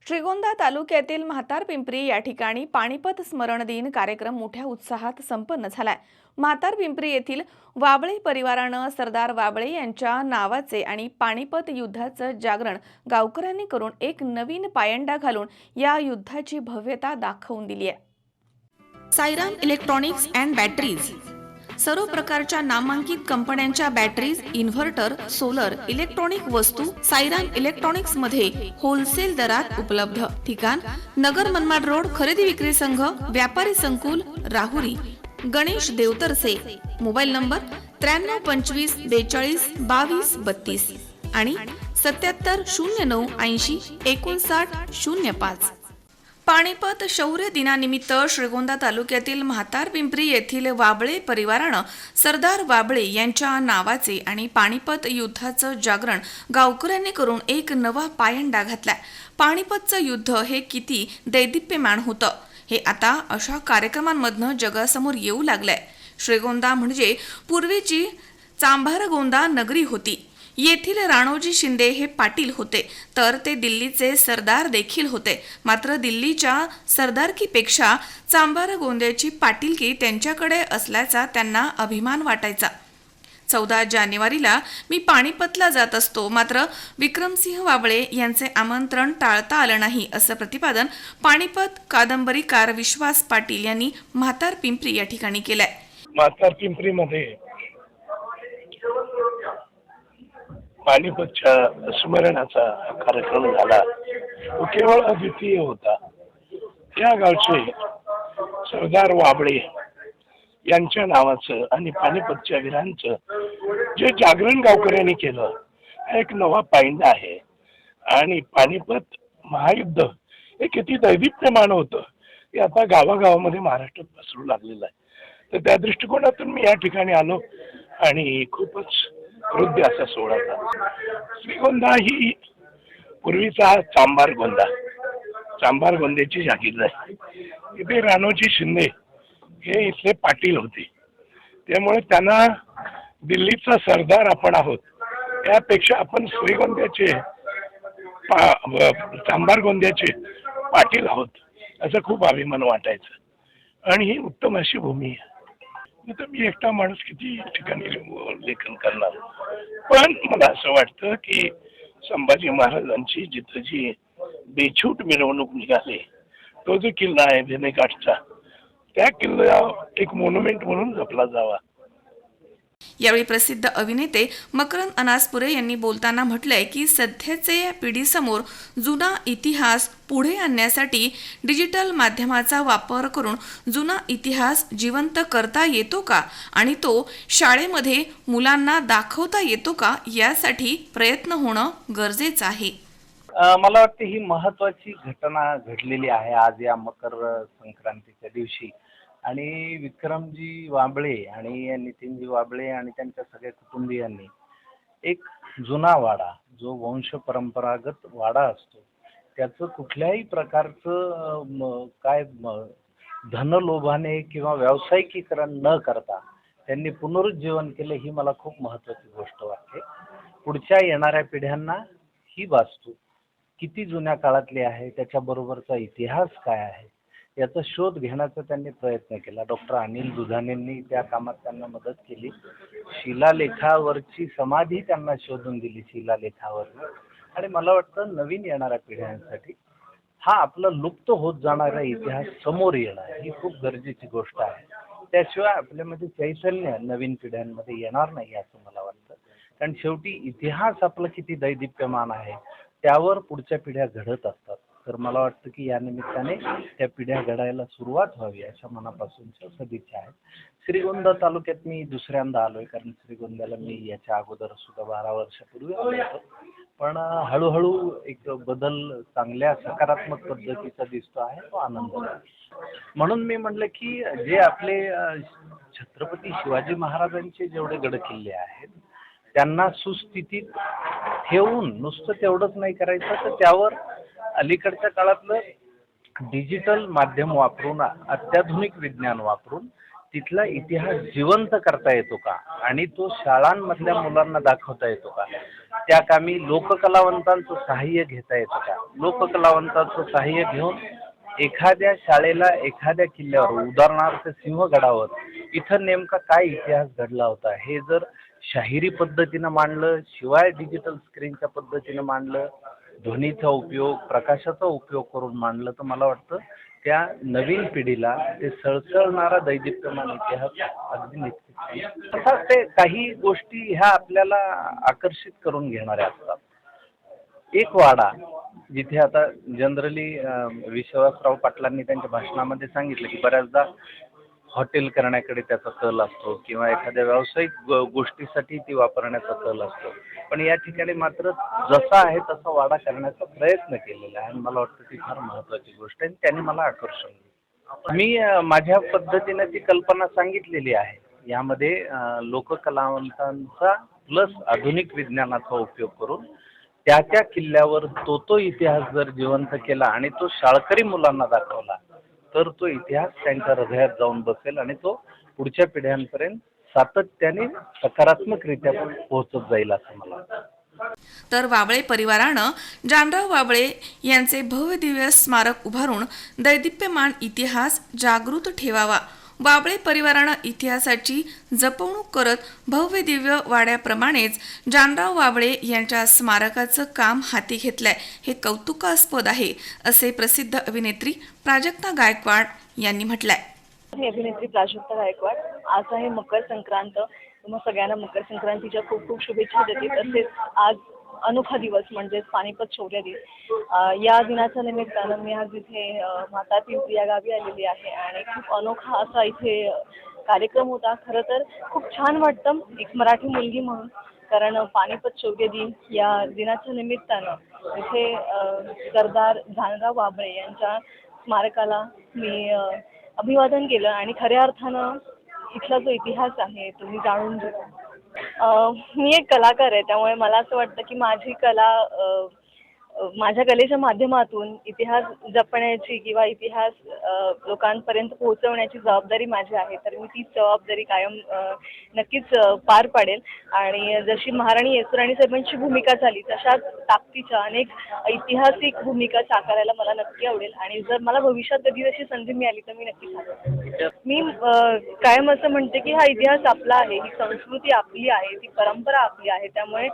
श्रीगोंदा तालुक्यातील म्हातारपिंपरी या ठिकाणी पानिपत स्मरण दिन कार्यक्रम मोठ्या उत्साहात संपन्न झालाय। म्हातारपिंपरी येथील वाबळे परिवारानं सरदार वाबळे यांच्या नावाचे आणि पानिपत युद्धाचं जागरण गावकऱ्यांनी करून एक नवीन पायंडा घालून या युद्धाची भव्यता दाखवून दिली आहे। साईराम इलेक्ट्रॉनिक्स अँड बॅटरीज सर्व प्रकारच्या नामांकित कंपन्यांच्या बॅटरीज, इन्व्हर्टर, सोलर, इलेक्ट्रॉनिक वस्तू साईराम इलेक्ट्रॉनिक्स मध्ये होलसेल दरात उपलब्ध। ठिकाण नगर मनमाड रोड, खरेदी विक्री संघ, व्यापारी संकुल, राहुरी। गणेश देवतरसे। मोबाईल नंबर 93 25 42 22 32 आणि 77 09 80 59 05। पानिपत शौर्य दिनानिमित्त श्रीगोंदा तालुक्यातील म्हातारपिंपरी येथील वाबळे परिवारानं सरदार वाबळे यांच्या नावाचे आणि पानिपत युद्धाचं जागरण गावकऱ्यांनी करून एक नवा पायंडा घातलाय। पानिपतचं युद्ध हे किती दैदिप्यमान होतं हे आता अशा कार्यक्रमांमधनं जगासमोर येऊ लागलंय। श्रीगोंदा म्हणजे पूर्वीची चांभारगोंदा नगरी होती। येथील राणोजी शिंदे हे पाटील होते, तर ते दिल्लीचे सरदार देखील होते। मात्र दिल्लीच्या सरदारकीपेक्षा चांभारगोंद्याची पाटीलकी त्यांच्याकडे असल्याचा त्यांना अभिमान वाटायचा। 14 जानेवारीला मी पानिपतला जात असतो, मात्र विक्रमसिंह वाबळे यांचे आमंत्रण टाळता आलं नाही, असं प्रतिपादन पानिपत कादंबरीकार विश्वास पाटील यांनी म्हातारपिंपरी या ठिकाणी केलंय। म्हातारपिंपरीमध्ये पानिपतच्या स्मरणाचा कार्यक्रम झाला, तो केवळ अद्वितीय होता। या गावचे सरदार वाबळे यांच्या नावाचं आणि पानिपतच्या वीरांचं जे जागरण गावकऱ्यांनी केलं, हा एक नवा पायंडा आहे। आणि पानिपत महायुद्ध हे किती दैदिप्यमान होतं हे आता गावागावामध्ये महाराष्ट्रात पसरू लागलेलं आहे। तर त्या दृष्टिकोनातून मी या ठिकाणी आलो आणि खूपच हृदय असा सोहळा झाला। श्रीगोंदा ही पूर्वीचा चांभार गोंद्याची जागीर आहे। इथे राणोजी शिंदे हे इथले पाटील होते, त्यामुळे त्यांना दिल्लीचा सरदार आपण आहोत यापेक्षा आपण श्रीगोंद्याचे चांभार गोंद्याचे पाटील आहोत असं खूप अभिमान वाटायचं। आणि ही उत्तम अशी भूमी आहे। तर मी एकटा माणूस किती ठिकाणी लेखन करणार, पण मला असं वाटतं की संभाजी महाराजांची जिथं जी बेछूट मिरवणूक निघाली, तो जो किल्ला आहे भेनेघाटचा, त्या किल्ला एक मोन्युमेंट म्हणून जपला जावा। यावेळी प्रसिद्ध अभिनेते मकरंद अनासपुरे यांनी बोलताना म्हटलंय की सध्याचे पिढीसमोर जुना इतिहास पुढे आणण्यासाठी डिजिटल माध्यमाचा वापर करून जुना इतिहास जिवंत करता येतो का आणि तो शाळेमध्ये मुलांना दाखवता येतो का, यासाठी प्रयत्न होणं गरजेचं आहे। मला वाटतं ही महत्वाची घटना घडलेली आहे आज या मकर संक्रांतीच्या दिवशी। आणि विक्रमजी वाबळे आणि नितीनजी वाबळे आणि त्यांच्या सगळ्या कुटुंबियांनी एक जुना वाडा, जो वंश परंपरागत वाडा असतो, त्याचं कुठल्याही प्रकारचं धनलोभाने किंवा व्यावसायिकीकरण न करता त्यांनी पुनरुज्जीवन केलं, ही मला खूप महत्वाची गोष्ट वाटते। पुढच्या येणाऱ्या पिढ्यांना ही वास्तू किती जुन्या काळातली आहे, त्याच्याबरोबरचा इतिहास काय आहे याचा शोध घेण्याचा त्यांनी प्रयत्न केला। डॉक्टर अनिल दुधाणेंनी त्या कामात त्यांना मदत केली। शिलालेखावरची समाधी त्यांना शोधून दिली शिलालेखावर। आणि मला वाटतं नवीन येणाऱ्या पिढ्यांसाठी हा आपला लुप्त होत जाणारा इतिहास समोर येणं ही खूप गरजेची गोष्ट आहे। त्याशिवाय आपल्यामध्ये चैतन्य नवीन पिढ्यांमध्ये येणार नाही असं मला वाटतं। कारण शेवटी इतिहास आपला किती दैदिप्यमान आहे त्यावर पुढच्या पिढ्या घडत असतात। तर मला वाटतं की या निमित्ताने त्या पिढ्या घडायला सुरुवात व्हावी अशा मनापासूनच्या सदिच्छा आहेत। श्रीगोंदा तालुक्यात मी दुसऱ्यांदा आलोय, कारण श्रीगोंद्याला मी याच्या अगोदर सुद्धा 12 वर्षापूर्वी आलो होतो, पण हळूहळू एक बदल चांगल्या सकारात्मक पद्धतीचा दिसतो आहे, तो आनंद आहे। म्हणून मी म्हटलं की जे आपले छत्रपती शिवाजी महाराजांचे जेवढे गड किल्ले आहेत त्यांना सुस्थितीत ठेवून नुसतं तेवढंच नाही करायचं, तर त्यावर अलीकडच्या काळातलं डिजिटल माध्यम वापरून, अत्याधुनिक विज्ञान वापरून तिथला इतिहास जिवंत करता येतो का आणि तो शाळांमधल्या मुलांना दाखवता येतो का, त्या कामी लोककलावंतांचं सहाय्य घेता येतं का? लोककलावंतांचं सहाय्य घेऊन एखाद्या शाळेला एखाद्या किल्ल्यावर उदाहरणार्थ सिंहगडावर इथं नेमका काय इतिहास घडला होता हे जर शाहिरी पद्धतीनं मांडलं, शिवाय डिजिटल स्क्रीनच्या पद्धतीनं मांडलं, ध्वनीचा उपयोग, प्रकाशाचा उपयोग करून मांडलं, तर मला वाटतं त्या नवीन पिढीला ते सळसळणारा दैदिप्यमान इतिहास अगदी निश्चित तसाच ते काही गोष्टी ह्या आपल्याला आकर्षित करून घेणाऱ्या असतात. एक वाडा जिथे आता जनरली विश्वासराव पाटलांनी त्यांच्या भाषणामध्ये सांगितलं की बऱ्याचदा हॉटेल करण्याकडे त्याचा कल असतो किंवा एखाद्या व्यावसायिक गोष्टीसाठी ती वापरण्याचा कल असतो. पण या ठिकाणी मात्र जसा आहे तसा वाडा करण्याचा प्रयत्न केलेला आहे आणि मला वाटतं ती फार महत्त्वाची गोष्ट आहे आणि त्याने मला आकर्षण दिलं. मी माझ्या पद्धतीने ती कल्पना सांगितलेली आहे. यामध्ये लोककलावंतांचा प्लस आधुनिक विज्ञानाचा उपयोग करून त्या किल्ल्यावर तो इतिहास जर जिवंत केला आणि तो शाळकरी मुलांना दाखवला तर तो इतिहास त्यांच्या हृदयात जाऊन बसेल आणि तो पुढच्या पिढ्यांपर्यंत सातत्याने सकारात्मकरित्या पोहोचत जाईल असं मला वाटतं. तर वाबळे परिवारानं जानराव वाबळे यांचे भव्य दिव्य स्मारक उभारून दैदिप्यमान इतिहास जागृत ठेवावा. वाबळे परिवारानं इतिहासाची जपवणूक करत भव्य दिव्य वाड्याप्रमाणेच जानराव वाबळे यांच्या स्मारकाचं काम हाती घेतलंय. हे कौतुकास्पद आहे असे प्रसिद्ध अभिनेत्री प्राजक्ता गायकवाड यांनी म्हटलंय. मी अभिनेत्री प्राजक्ता गायकवाड. आज आहे मकर संक्रांत. तुम्हा सगळ्यांना मकर संक्रांतीच्या खूप खूप शुभेच्छा देते. तसेच आज अनोखा दिवस म्हणजेच पानिपत शौर्य दिन. या दिनाच्या निमित्तानं मी आज इथे माता पिंपरी या गावी आलेली आहे आणि खूप अनोखा असा इथे कार्यक्रम होता. खरं तर खूप छान वाटतं एक मराठी मुलगी म्हणून, कारण पानिपत शौर्य दिन या दिनाच्या निमित्तानं इथे सरदार जानराव वाबळे यांच्या स्मारकाला मी अभिवादन केलं आणि खऱ्या अर्थानं इथला जो इतिहास आहे तो मी जाणून घेतला. मी एक कलाकार आहे, त्यामुळे मला असं वाटतं की माझी कला माझ्या कलेच्या माध्यमातून इतिहास जपण्याची किंवा इतिहास लोकांपर्यंत पोहोचवण्याची जबाबदारी माझी आहे. तर मी तीच जबाबदारी कायम नक्कीच पार पाडेल आणि जशी महाराणी येसुराणी साहेबांची भूमिका झाली तशाच ताकदीच्या अनेक ऐतिहासिक भूमिका साकारायला मला नक्की आवडेल आणि जर मला भविष्यात कधी अशी संधी मिळाली तर मी नक्की सांगेन. मी कायम असं म्हणते की हा इतिहास आपला आहे, ही संस्कृती आपली आहे, ती परंपरा आपली आहे. त्यामुळे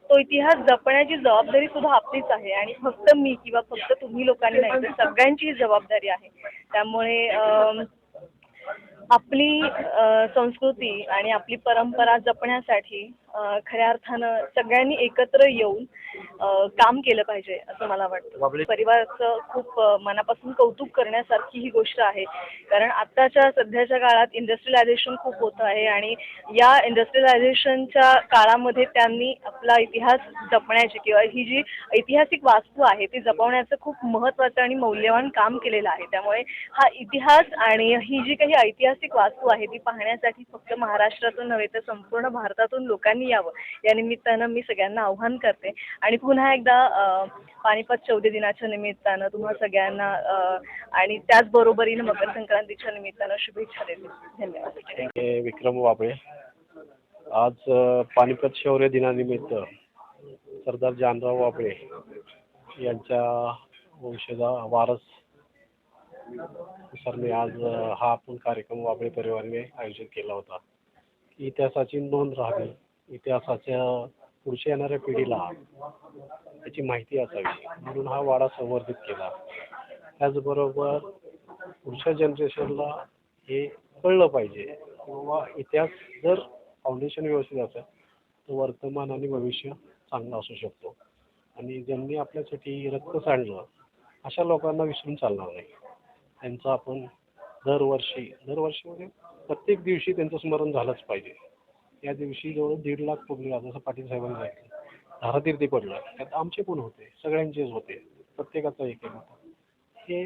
तो इतिहास जपण्याची जबाबदारी सुद्धा आपलीच आहे आणि फक्त मी किंवा फक्त तुम्ही लोकांनी नाही तर सगळ्यांची ही जबाबदारी आहे. त्यामुळे आपली संस्कृती आणि आपली परंपरा जपण्यासाठी खऱ्या अर्थानं सगळ्यांनी एकत्र येऊन काम केलं पाहिजे असं मला वाटतं. परिवाराचं खूप मनापासून कौतुक करण्यासारखी ही गोष्ट आहे, कारण आत्ताच्या सध्याच्या काळात इंडस्ट्रियलायझेशन खूप होतं आहे आणि या इंडस्ट्रियलायझेशनच्या काळामध्ये त्यांनी आपला इतिहास जपण्याची किंवा ही जी ऐतिहासिक वास्तू आहे ती जपवण्याचं खूप महत्त्वाचं आणि मौल्यवान काम केलेलं आहे. त्यामुळे हा इतिहास आणि ही जी काही ऐतिहासिक वास्तू आहे ती पाहण्यासाठी फक्त महाराष्ट्रातून नव्हे तर संपूर्ण भारतातून लोकांनी यावं या निमित्तानं मी सगळ्यांना आव्हान करते आणि पुन्हा एकदा पानिपत शौर्य दिनाच्या निमित्तानं तुम्हा सगळ्यांना आणि त्याचबरोबरीनं मकर संक्रांतीच्या निमित्तानं शुभेच्छा देते. धन्यवाद. विक्रम वाबळे. आज पानिपत शौर्य दिनानिमित्त सरदार जानराव वाबळे यांच्या वंशजा वारस सर मी आज हा आपण कार्यक्रम वाबळे परिवाराने आयोजित केला होता. इतिहासाची नोंद राहावी, इतिहासाच्या पुढच्या येणाऱ्या पिढीला त्याची माहिती असावी म्हणून हा वाडा संवर्धित केला. त्याचबरोबर पुढच्या जनरेशनला हे कळलं पाहिजे किंवा इतिहास जर फाउंडेशन व्यवस्थित असेल तर वर्तमान आणि भविष्य चांगलं असू शकतो आणि ज्यांनी आपल्यासाठी रक्त सांडलं अशा लोकांना विसरून चालणार नाही. त्यांचं आपण दरवर्षी म्हणजे प्रत्येक दिवशी त्यांचं स्मरण झालंच पाहिजे. या दिवशी जवळ 1.5 लाख पब्लिक जसं पाटील साहेबांनी सांगितलं धारातीर्थी पडलं त्यात आमचे पण होते, सगळ्यांचेच होते, प्रत्येकाचा एक होता. हे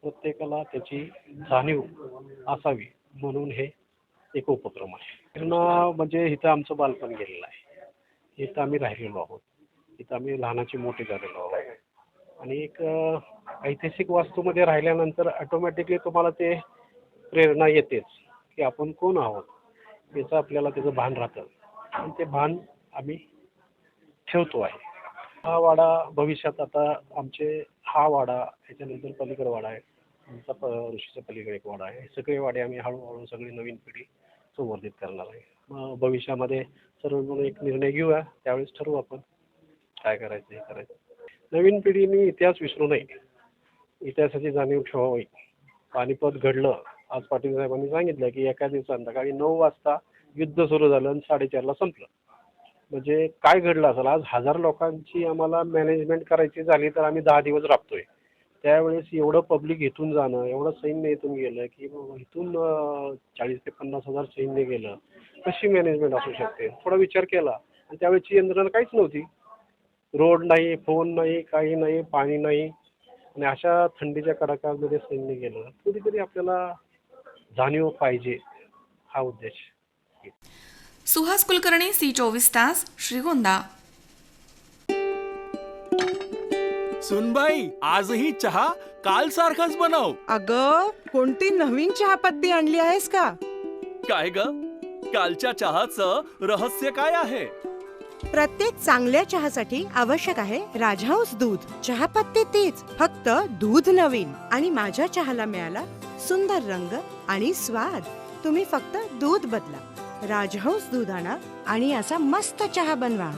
प्रत्येकाला त्याची जाणीव असावी म्हणून हे एक उपक्रम आहे. म्हणजे इथं आमचं बालपण गेलेलं आहे, इथं आम्ही राहिलेलो आहोत, इथं आम्ही लहानाचे मोठे झालेलो आहोत आणि एक ऐतिहासिक वास्तूमध्ये राहिल्यानंतर ऑटोमॅटिकली तुम्हाला ते प्रेरणा येतेच की आपण कोण आहोत याचं आपल्याला त्याचं भान राहतं आणि ते भान आम्ही ठेवतो आहे. हा वाडा भविष्यात आता हा वाडा, याच्यानंतर पलीकडे वाडा आहे, ऋषीच्या पलीकडे एक वाडा आहे. हे सगळे वाडे आम्ही हळूहळू सगळी नवीन पिढी संवर्धित करणार आहे. मग भविष्यामध्ये सर्व मिळून एक निर्णय घेऊया, त्यावेळेस ठरवू आपण काय करायचं, हे करायचं. नवीन पिढीने इतिहास विसरू नये, इतिहासाची जाणीव ठेवावी. पानिपत घडलं, आज पाटील साहेबांनी सांगितलं की एका दिवसात संध्याकाळी 9 वाजता युद्ध सुरू झालं आणि 4:30ला संपलं. म्हणजे काय घडलं असेल, आज 1000 लोकांची आम्हाला मॅनेजमेंट करायची झाली तर आम्ही 10 दिवस राबतोय. त्यावेळेस एवढं पब्लिक इथून जाणं, एवढं सैन्य इथून गेलं की इथून 40,000 ते 50,000 सैन्य गेलं, कशी मॅनेजमेंट असू शकते. थोडा विचार केला आणि त्यावेळेची यंत्रणा काहीच नव्हती. रोड नाही, फोन नाही, काही नाही, पाणी नाही आणि अशा थंडीच्या कडाक्यामध्ये सैन्य गेलं. कधीतरी आपल्याला जाणीव पाहिजे, हा उद्देश. सुहास कुलकर्णी, C24 तास, श्रीगोंदा. सुनबाई, आजही चहा काल सारखाच बनव. अगं, कोणती नवीन चहापत्ती आणली आहेस का? काय ग, कालच्या चहाचं रहस्य काय आहे? प्रत्येक चांगल्या चहासाठी आवश्यक आहे राजहंस दूध. चहापत्ती तीच, फक्त दूध नवीन. आणि माझ्या चहाला मिळाला सुंदर रंग आणि स्वाद. तुम्ही फक्त दूध बदला, राजहंस दूध आणा आणि असा मस्त चहा बनवा.